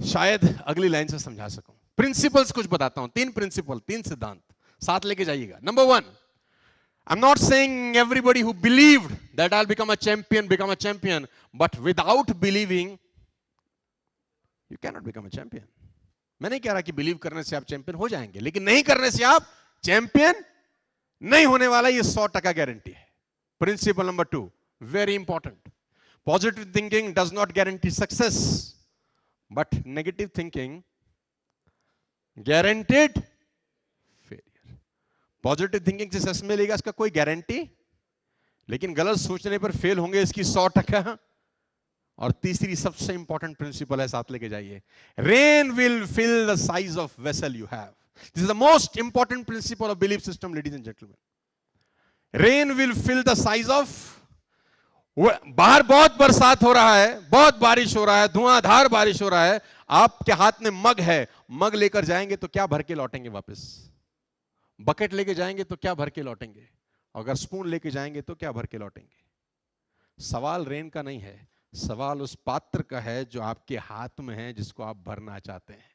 शायद अगली लाइन से समझा सकूं। प्रिंसिपल्स कुछ बताता हूं, 3 प्रिंसिपल, 3 सिद्धांत साथ लेके जाइएगा। Number 1, I'm not saying everybody who believed that I'll become a champion, but without believing, you cannot become a champion. मैं नहीं कह रहा कि बिलीव करने से आप चैंपियन हो जाएंगे, लेकिन नहीं करने से आप चैंपियन नहीं होने वाला, ये 100% गारंटी है। Principle number 2, very important. Positive thinking does not guarantee success, but negative thinking guaranteed failure. Positive thinking से सक्सेस मिलेगा इसका कोई गारंटी, लेकिन गलत सोचने पर फेल होंगे इसकी 100%। और तीसरी सबसे इंपॉर्टेंट प्रिंसिपल है, साथ लेके जाइए, rain will fill the size of vessel you have. This is the most important principle of belief system, ladies and gentleman. Rain will fill the size of, बाहर बहुत बरसात हो रहा है, बहुत बारिश हो रहा है, धुआंधार बारिश हो रहा है, आपके हाथ में मग है, मग लेकर जाएंगे तो क्या भर के लौटेंगे वापस? बकेट लेके जाएंगे तो क्या भर के लौटेंगे? अगर स्पून लेके जाएंगे तो क्या भर के लौटेंगे? सवाल रेन का नहीं है, सवाल उस पात्र का है जो आपके हाथ में है, जिसको आप भरना चाहते हैं।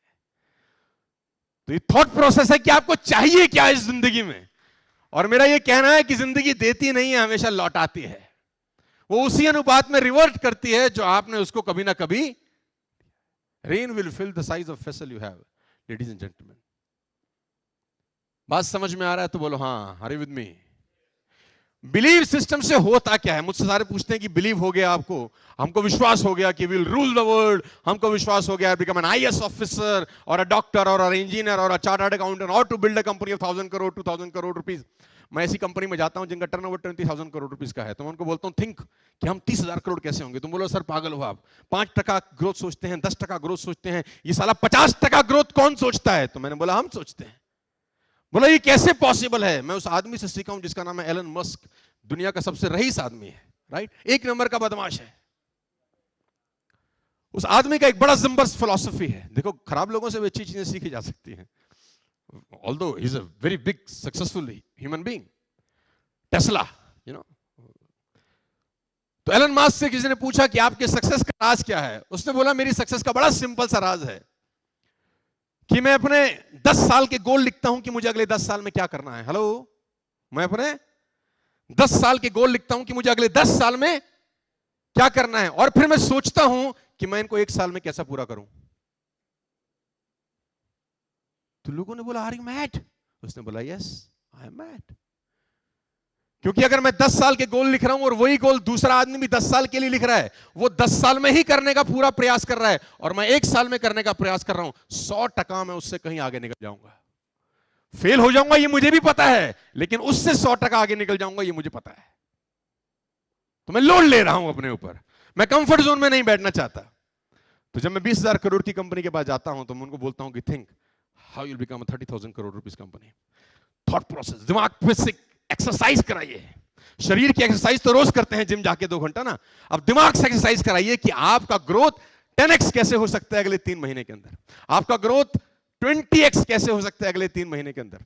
तो ये थॉट प्रोसेस है कि आपको चाहिए क्या इस जिंदगी में। और मेरा ये कहना है कि जिंदगी देती नहीं है, हमेशा लौटाती है। वो उसी अनुपात में रिवर्ट करती है जो आपने उसको कभी ना कभी। Rain will fill the size of vessel you have, ladies and gentleman. बात समझ में आ रहा है तो बोलो हाँ, are you with me? Believe system से होता क्या है? मुझसे सारे पूछते हैं कि बिलीव हो गया आपको, हमको विश्वास हो गया कि विल रूल द वर्ल्ड, हमको विश्वास हो गया बिकम एन आईएएस ऑफिसर और अ डॉक्टर और इंजीनियर और अ चार्टर्ड अकाउंटेंट और to build a company of 1000 crore 2000 crore rupees. मैं ऐसी कंपनी में जाता हूं जिनका टर्नओवर 20,000 करोड़ रुपीस का है, तो मैं उनको बोलता हूं थिंक कि हम 30,000 करोड़ कैसे होंगे? तुम बोलो सर पागल हो आप, 5% ग्रोथ सोचते हैं, 10% ग्रोथ सोचते हैं, ये साला 50% ग्रोथ कौन सोचता है? तो मैंने बोला हम सोचते हैं। बोला ये कैसे पॉसिबल है? मैं उस आदमी से सीखा हूं जिसका नाम है एलन मस्क, दुनिया का सबसे रईस आदमी है, राइट, 1 नंबर का बदमाश है। उस आदमी का एक बड़ा जबरदस्त फिलॉसफी है। देखो, खराब लोगों से भी अच्छी चीजें सीखी जा सकती हैं, although he is a very big successful human being, Tesla, you know. तो एलन मस्क से किसी ने पूछा कि आपके सक्सेस का राज क्या है? उसने बोला मेरी सक्सेस का बड़ा सिंपल सा राज है कि मैं अपने 10 साल के गोल लिखता हूं कि मुझे अगले 10 साल में क्या करना है। हेलो, मैं अपने 10 साल के गोल लिखता हूं कि मुझे अगले 10 साल में क्या करना है, और फिर मैं सोचता हूं कि मैं इनको 1 साल में कैसा पूरा करूं। तो लोगों ने बोला आर यू मैड? उसने बोला यस आई एम मैड। क्योंकि अगर मैं 10 साल के गोल लिख रहा हूं और वही गोल दूसरा आदमी भी 10 साल के लिए लिख रहा है, वो 10 साल में ही करने का पूरा प्रयास कर रहा है और मैं 1 साल में करने का प्रयास कर रहा हूं, 100% मैं उससे कहीं आगे निकल जाऊंगा। फेल हो जाऊंगा ये मुझे भी पता है, लेकिन उससे 100% आगे निकल जाऊंगा ये मुझे पता है। तो मैं लोड ले रहा हूं अपने ऊपर, मैं कंफर्ट जोन में नहीं बैठना चाहता। तो जब मैं 20,000 करोड़ की कंपनी के पास जाता हूं तो मैं उनको बोलता हूं कि think how you become 30,000 crore rupees company. Thought process, दिमाग पे से एक्सरसाइज कराइए। शरीर की एक्सरसाइज तो रोज करते हैं जिम जाके 2 घंटा ना, अब दिमाग से एक्सरसाइज कराइए कि आपका ग्रोथ 10x कैसे हो सकता है अगले 3 महीने के अंदर, आपका ग्रोथ 20x कैसे हो सकता है अगले 3 महीने के अंदर,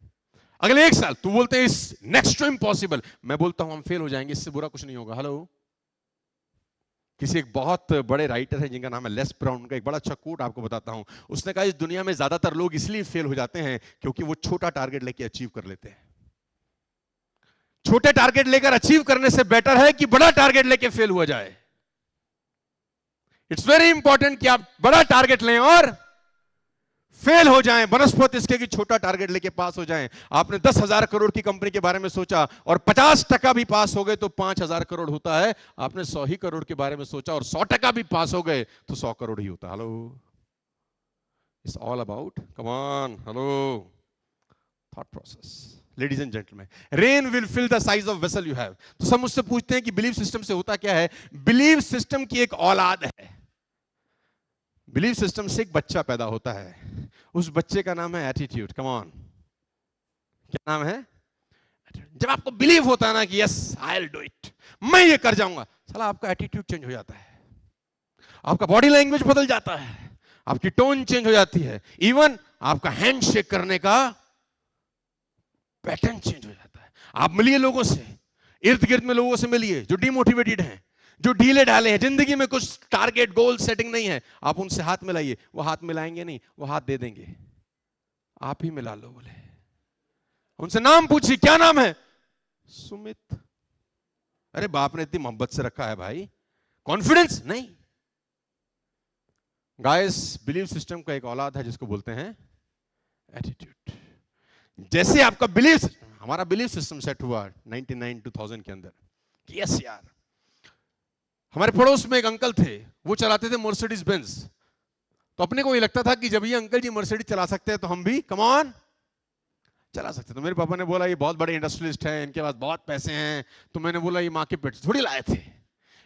अगले 1 साल। तू बोलते हैं इस नेक्स्ट टू इम्पॉसिबल, मैं बोलता हूं हम फेल हो जाएंगे, इससे बुरा कुछ नहीं होगा। हेलो, किसी एक बहुत बड़े राइटर है जिनका नाम है लेस ब्राउन, का एक बड़ा अच्छा कोट आपको बताता हूं। उसने कहा इस दुनिया में ज्यादातर लोग इसलिए फेल हो जाते हैं क्योंकि वो छोटा टारगेट लेके अचीव कर लेते हैं। छोटे टारगेट लेकर अचीव करने से बेटर है कि बड़ा टारगेट लेके फेल हुआ जाए। इट्स वेरी इंपॉर्टेंट कि आप बड़ा टारगेट लें और फेल हो जाएं, बनस्पत इसके कि छोटा टारगेट लेके पास हो जाएं। आपने 10,000 करोड़ की कंपनी के बारे में सोचा और 50% भी पास हो गए तो 5,000 करोड़ होता है। आपने 100 ही करोड़ के बारे में सोचा और 100% भी पास हो गए तो 100 करोड़ ही होता। Hello, it's all about, come on, hello, thought process. Ladies and gentleman, rain will fill the size of vessel you have. तो सब मुझसे पूछते हैं कि बिलीफ सिस्टम से होता क्या है? बिलीफ सिस्टम की एक औलाद है। बिलीफ सिस्टम से एक बच्चा पैदा होता है, उस बच्चे का नाम है एटीट्यूड। कम ऑन, क्या नाम है? जब आपको बिलीव होता है ना कि yes I will do it, मैं ये कर जाऊंगा, साला आपका एटीट्यूड चेंज हो जाता है, आपका बॉडी लैंग्वेज बदल जाता है, आपकी टोन चेंज हो जाती है, इवन आपका हैंड शेक करने का पैटर्न चेंज हो जाता है। आप मिलिए लोगों से, इर्द गिर्द में लोगों से मिलिए जो डिमोटिवेटेड हैं, जो ढीले ढाले हैं, जिंदगी में कुछ टारगेट गोल सेटिंग नहीं है, आप उनसे हाथ मिलाइए, वो हाथ मिलाएंगे नहीं, वो हाथ दे देंगे, आप ही मिला लो। बोले उनसे नाम पूछिए, क्या नाम है? सुमित। अरे बाप ने इतनी मोहब्बत से रखा है भाई, कॉन्फिडेंस नहीं। गाइस, बिलीव सिस्टम का एक औलाद है जिसको बोलते हैं एटीट्यूड। जैसे आपका बिलीव, हमारा बिलीव सिस्टम सेट हुआ 99 2000 के अंदर, यस यार। हमारे पड़ोस में एक अंकल थे, वो चलाते थे मर्सिडीज बेंज। तो अपने को ये लगता था कि जब ये अंकल जी मर्सिडीज चला सकते हैं तो हम भी कम ऑन चला सकते। तो मेरे पापा ने बोला ये बहुत बड़े इंडस्ट्रियलिस्ट हैं, इनके पास बहुत पैसे हैं। तो मैंने बोला ये माँ के पेट से थोड़ी लाए थे,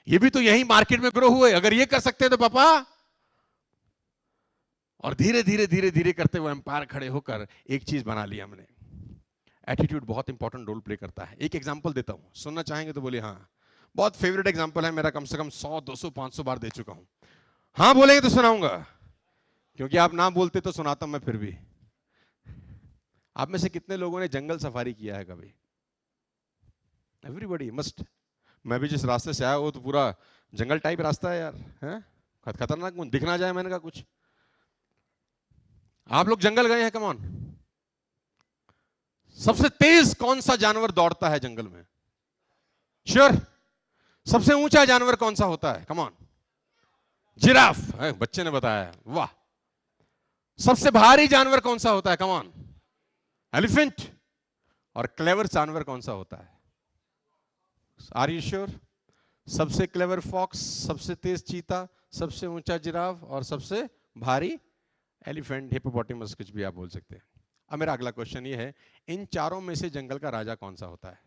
ये भी तो यही मार्केट में ग्रो हुए, अगर ये कर सकते हैं तो पापा। और धीरे धीरे धीरे धीरे करते हुए एम्पायर खड़े होकर एक चीज बना ली हमने। एटीट्यूड बहुत इंपॉर्टेंट रोल प्ले करता है। एक एग्जांपल देता हूं, सुनना चाहेंगे तो बोलिए हाँ। बहुत फेवरेट एग्जांपल है मेरा, कम से कम 100 200 500 बार दे चुका हूं। हाँ बोलेंगे तो सुनाऊंगा, क्योंकि आप ना बोलते तो सुनाता हूं मैं फिर भी। आप में से कितने लोगों ने जंगल सफारी किया है कभी? Everybody must. मैं भी जिस रास्ते से आया वो तो पूरा जंगल टाइप रास्ता है यार, है खतरनाक, दिख ना जाए मैंने कहा कुछ। आप लोग जंगल गए हैं? Come on. सबसे तेज कौन सा जानवर दौड़ता है जंगल में? श्योर। सबसे ऊंचा जानवर कौन सा होता है? Come on. जिराफ। बच्चे ने बताया, वाह। सबसे भारी जानवर कौन सा होता है? Come on. एलिफेंट। और क्लेवर जानवर कौन सा होता है? Are you sure? सबसे क्लेवर फॉक्स, सबसे तेज चीता, सबसे ऊंचा जिराफ और सबसे भारी एलिफेंट, हिप्पोपोटामस, कुछ भी आप बोल सकते हैं। अब मेरा अगला क्वेश्चन ये है, इन चारों में से जंगल का राजा कौन सा होता है?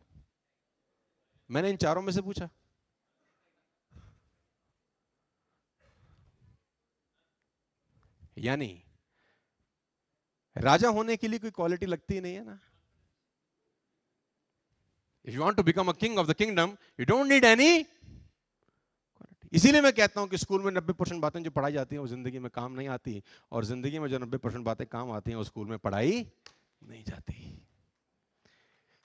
मैंने इन चारों में से पूछा। यानी राजा होने के लिए कोई क्वालिटी लगती ही नहीं है ना। If you want to become a king of the kingdom, you don't need any. इसीलिए मैं कहता हूं कि स्कूल में 90% बातें जो पढ़ाई जाती हैं वो जिंदगी में काम नहीं आती, और जिंदगी में जो 90% बातें काम आती हैं वो स्कूल में पढ़ाई नहीं जाती।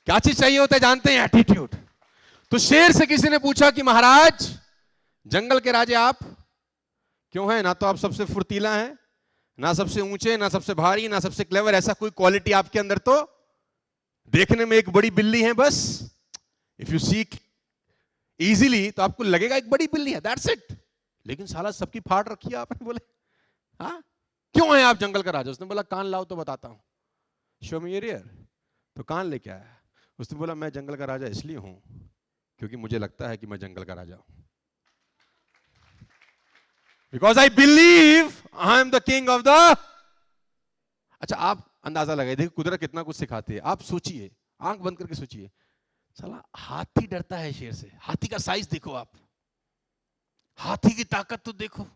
क्या चीज चाहिए होता है जानते हैं? एटीट्यूड। तो शेर से किसी ने पूछा कि महाराज, जंगल के राजे आप क्यों हैं? ना तो आप सबसे फुर्तीला हैं, ना सबसे ऊंचे, ना सबसे भारी, ना सबसे क्लेवर, ऐसा कोई क्वालिटी आपके अंदर तो देखने में एक बड़ी बिल्ली है बस। इफ यू सीक इजीली तो आपको लगेगा एक बड़ी बिल्ली है, दैट्स इट। लेकिन साला सबकी फाड़ रखी है आपने। बोले हाँ क्यों है आप जंगल का राजा? उसने बोला कान लाओ तो बताता हूं, शो मी योर ईयर। तो कान लेके आया। उसने बोला मैं जंगल का राजा इसलिए हूं क्योंकि मुझे लगता है कि मैं जंगल का राजा हूं, because I believe I am the king of the. अच्छा आप अंदाजा लगाइए, देखिए कुदरत कितना कुछ सिखाती है। आप सोचिए, आंख बंद करके सोचिए, साला हाथी डरता है शेर से। हाथी का साइज देखो आप, हाथी की ताकत तो देखो।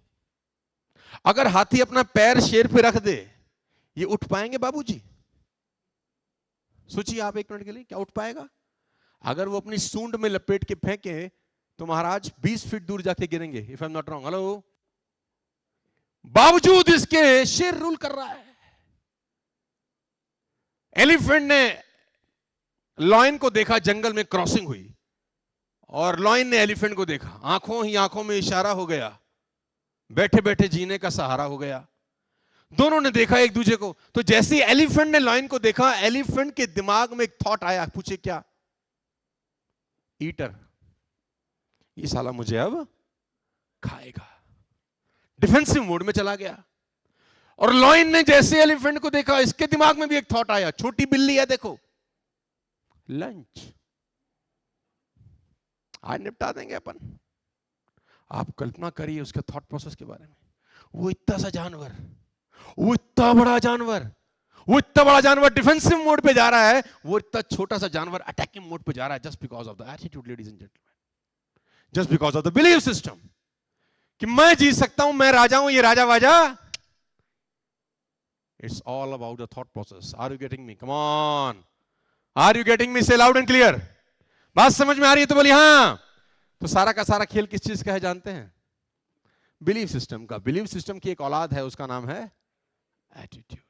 अगर हाथी अपना पैर शेर पे रख दे, ये उठ पाएंगे बाबूजी? सोचिए आप एक मिनट के लिए, क्या उठ पाएगा? अगर वो अपनी सूंड में लपेट के फेंके तो महाराज 20 फीट दूर जाके गिरेंगे, if I am not wrong. Hello. बावजूद इसके शेर रूल कर रहा है। एलिफेंट ने लॉयन को देखा, जंगल में क्रॉसिंग हुई, और लॉयन ने एलिफेंट को देखा, आंखों ही आंखों में इशारा हो गया, बैठे बैठे जीने का सहारा हो गया। दोनों ने देखा एक दूसरे को। तो जैसे एलिफेंट ने लॉयन को देखा, एलिफेंट के दिमाग में एक थॉट आया, पूछे क्या? ईटर, ये साला मुझे अब खाएगा। डिफेंसिव मोड में चला गया। और लॉयन ने जैसे एलिफेंट को देखा, इसके दिमाग में भी एक थॉट आया, छोटी बिल्ली है देखो, लंच, आज निपटा देंगे अपन। आप कल्पना करिए उसके थॉट प्रोसेस के बारे में। वो इतना सा जानवर, वो इतना बड़ा जानवर, वो इतना बड़ा जानवर डिफेंसिव मोड पे जा रहा है, वो इतना छोटा सा जानवर अटैकिंग मोड पे जा रहा है, just because of the attitude ladies and gentleman, just because of the belief system कि मैं जीत सकता हूं, मैं राजा हूं, ये राजा वाजा। It's all about the thought process. Are you getting me? Come on, are you getting me? Say loud and clear. बात समझ में आ रही है तो बोलिए हाँ। तो सारा का सारा खेल किस चीज का है जानते हैं? बिलीफ सिस्टम का। बिलीफ सिस्टम की एक औलाद है, उसका नाम है एटीट्यूड।